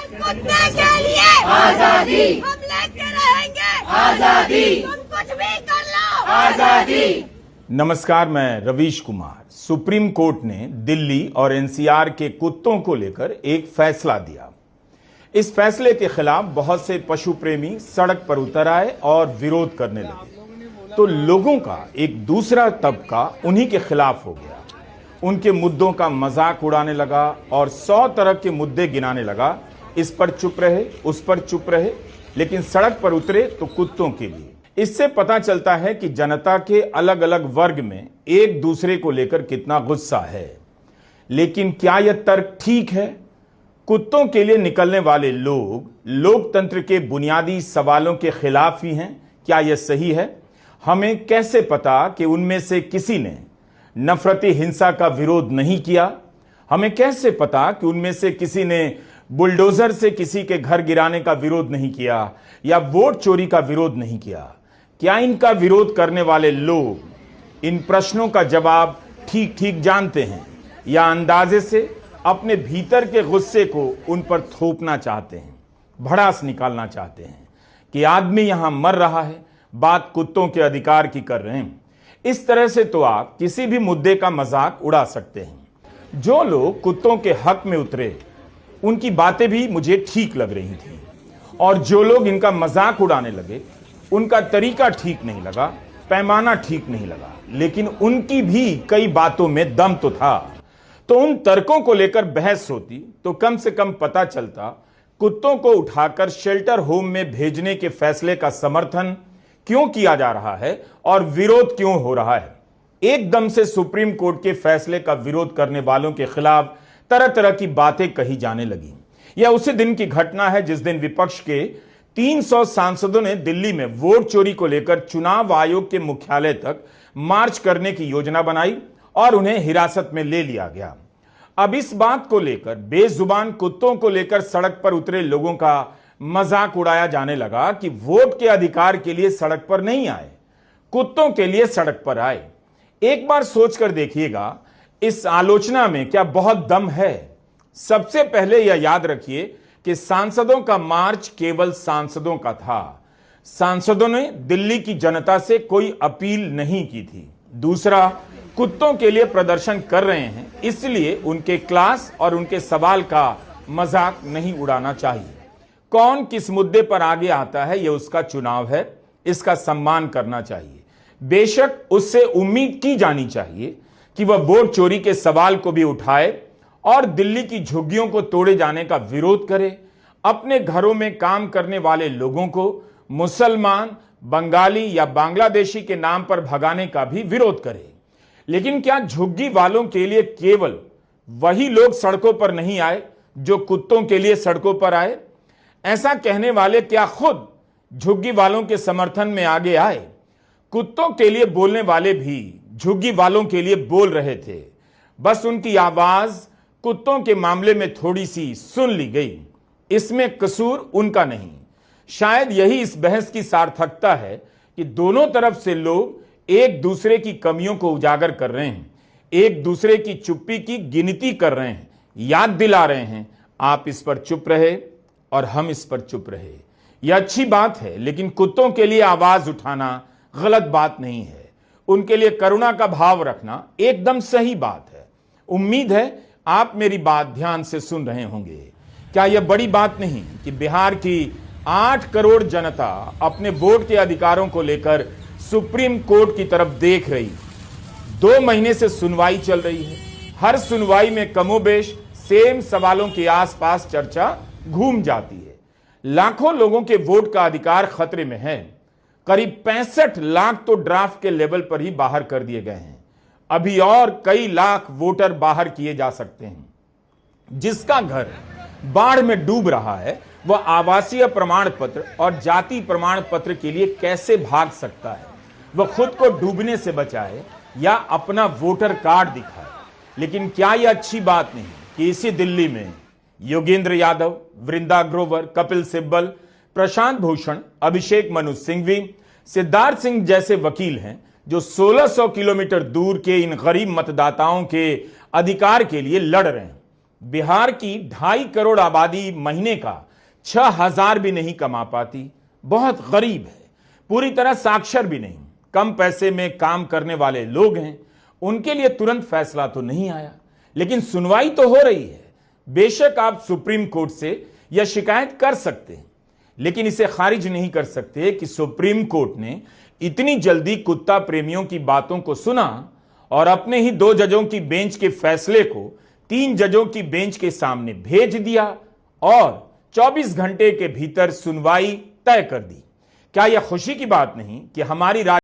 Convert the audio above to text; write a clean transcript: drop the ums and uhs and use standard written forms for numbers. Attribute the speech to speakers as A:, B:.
A: कुत्ते के लिए आजादी, हम लेके रहेंगे आजादी, तुम कुछ भी कर लो आजादी।
B: नमस्कार, मैं रवीश कुमार। सुप्रीम कोर्ट ने दिल्ली और एनसीआर के कुत्तों को लेकर एक फैसला दिया। इस फैसले के खिलाफ बहुत से पशु प्रेमी सड़क पर उतर आए और विरोध करने लगे, तो लोगों का एक दूसरा तबका उन्हीं के खिलाफ हो गया। उनके मुद्दों का मजाक उड़ाने लगा और 100 तरह के मुद्दे गिनाने लगा। इस पर चुप रहे, उस पर चुप रहे, लेकिन सड़क पर उतरे तो कुत्तों के लिए। इससे पता चलता है कि जनता के अलग अलग वर्ग में एक दूसरे को लेकर कितना गुस्सा है। लेकिन क्या यह तर्क ठीक है? कुत्तों के लिए निकलने वाले लोग लोकतंत्र के बुनियादी सवालों के खिलाफ ही हैं। क्या यह सही है? हमें कैसे पता कि उनमें से किसी ने नफरती हिंसा का विरोध नहीं किया? हमें कैसे पता कि उनमें से किसी ने बुलडोजर से किसी के घर गिराने का विरोध नहीं किया या वोट चोरी का विरोध नहीं किया? क्या इनका विरोध करने वाले लोग इन प्रश्नों का जवाब ठीक ठीक जानते हैं या अंदाजे से अपने भीतर के गुस्से को उन पर थोपना चाहते हैं, भड़ास निकालना चाहते हैं कि आदमी यहां मर रहा है, बात कुत्तों के अधिकार की कर रहे हैं? इस तरह से तो आप किसी भी मुद्दे का मजाक उड़ा सकते हैं। जो लोग कुत्तों के हक में उतरे उनकी बातें भी मुझे ठीक लग रही थी, और जो लोग इनका मजाक उड़ाने लगे उनका तरीका ठीक नहीं लगा, पैमाना ठीक नहीं लगा, लेकिन उनकी भी कई बातों में दम तो था। तो उन तर्कों को लेकर बहस होती तो कम से कम पता चलता कुत्तों को उठाकर शेल्टर होम में भेजने के फैसले का समर्थन क्यों किया जा रहा है और विरोध क्यों हो रहा है। एकदम से सुप्रीम कोर्ट के फैसले का विरोध करने वालों के खिलाफ तरह तरह की बातें कही जाने लगी। यह उसी दिन की घटना है जिस दिन विपक्ष के 300 सांसदों ने दिल्ली में वोट चोरी को लेकर चुनाव आयोग के मुख्यालय तक मार्च करने की योजना बनाई और उन्हें हिरासत में ले लिया गया। अब इस बात को लेकर बेजुबान कुत्तों को लेकर सड़क पर उतरे लोगों का मजाक उड़ाया जाने लगा कि वोट के अधिकार के लिए सड़क पर नहीं आए, कुत्तों के लिए सड़क पर आए। एक बार सोचकर देखिएगा, इस आलोचना में क्या बहुत दम है? सबसे पहले यह याद रखिए कि सांसदों का मार्च केवल सांसदों का था। सांसदों ने दिल्ली की जनता से कोई अपील नहीं की थी। दूसरा, कुत्तों के लिए प्रदर्शन कर रहे हैं, इसलिए उनके क्लास और उनके सवाल का मजाक नहीं उड़ाना चाहिए। कौन किस मुद्दे पर आगे आता है यह उसका चुनाव है, इसका सम्मान करना चाहिए। बेशक उससे उम्मीद की जानी चाहिए कि वह वोट चोरी के सवाल को भी उठाए और दिल्ली की झुग्गियों को तोड़े जाने का विरोध करे, अपने घरों में काम करने वाले लोगों को मुसलमान, बंगाली या बांग्लादेशी के नाम पर भगाने का भी विरोध करे। लेकिन क्या झुग्गी वालों के लिए केवल वही लोग सड़कों पर नहीं आए जो कुत्तों के लिए सड़कों पर आए? ऐसा कहने वाले क्या खुद झुग्गी वालों के समर्थन में आगे आए? कुत्तों के लिए बोलने वाले भी झुग्गी वालों के लिए बोल रहे थे, बस उनकी आवाज कुत्तों के मामले में थोड़ी सी सुन ली गई। इसमें कसूर उनका नहीं। शायद यही इस बहस की सार्थकता है कि दोनों तरफ से लोग एक दूसरे की कमियों को उजागर कर रहे हैं, एक दूसरे की चुप्पी की गिनती कर रहे हैं, याद दिला रहे हैं आप इस पर चुप रहे और हम इस पर चुप रहे। यह अच्छी बात है, लेकिन कुत्तों के लिए आवाज उठाना गलत बात नहीं है। उनके लिए करुणा का भाव रखना एकदम सही बात है। उम्मीद है आप मेरी बात ध्यान से सुन रहे होंगे। क्या यह बड़ी बात नहीं कि बिहार की 8 करोड़ जनता अपने वोट के अधिकारों को लेकर सुप्रीम कोर्ट की तरफ देख रही? 2 महीने से सुनवाई चल रही है। हर सुनवाई में कमोबेश सेम सवालों के आसपास चर्चा घूम जाती है। लाखों लोगों के वोट का अधिकार खतरे में है। करीब 65 लाख तो ड्राफ्ट के लेवल पर ही बाहर कर दिए गए हैं। अभी और कई लाख वोटर बाहर किए जा सकते हैं। जिसका घर बाढ़ में डूब रहा है वह आवासीय प्रमाण पत्र और जाति प्रमाण पत्र के लिए कैसे भाग सकता है? वह खुद को डूबने से बचाए या अपना वोटर कार्ड दिखाए। लेकिन क्या यह अच्छी बात नहीं कि इसी दिल्ली में योगेंद्र यादव, वृंदा ग्रोवर, कपिल सिब्बल, प्रशांत भूषण, अभिषेक मनु सिंघवी, सिद्धार्थ सिंह जैसे वकील हैं जो 1600 किलोमीटर दूर के इन गरीब मतदाताओं के अधिकार के लिए लड़ रहे हैं। बिहार की 2.5 करोड़ आबादी महीने का 6,000 भी नहीं कमा पाती, बहुत गरीब है, पूरी तरह साक्षर भी नहीं, कम पैसे में काम करने वाले लोग हैं, उनके लिए तुरंत फैसला तो नहीं आया, लेकिन सुनवाई तो हो रही है। बेशक आप सुप्रीम कोर्ट से यह शिकायत कर सकते हैं, लेकिन इसे खारिज नहीं कर सकते कि सुप्रीम कोर्ट ने इतनी जल्दी कुत्ता प्रेमियों की बातों को सुना और अपने ही 2 जजों की बेंच के फैसले को 3 जजों की बेंच के सामने भेज दिया और 24 घंटे के भीतर सुनवाई तय कर दी। क्या यह खुशी की बात नहीं कि हमारी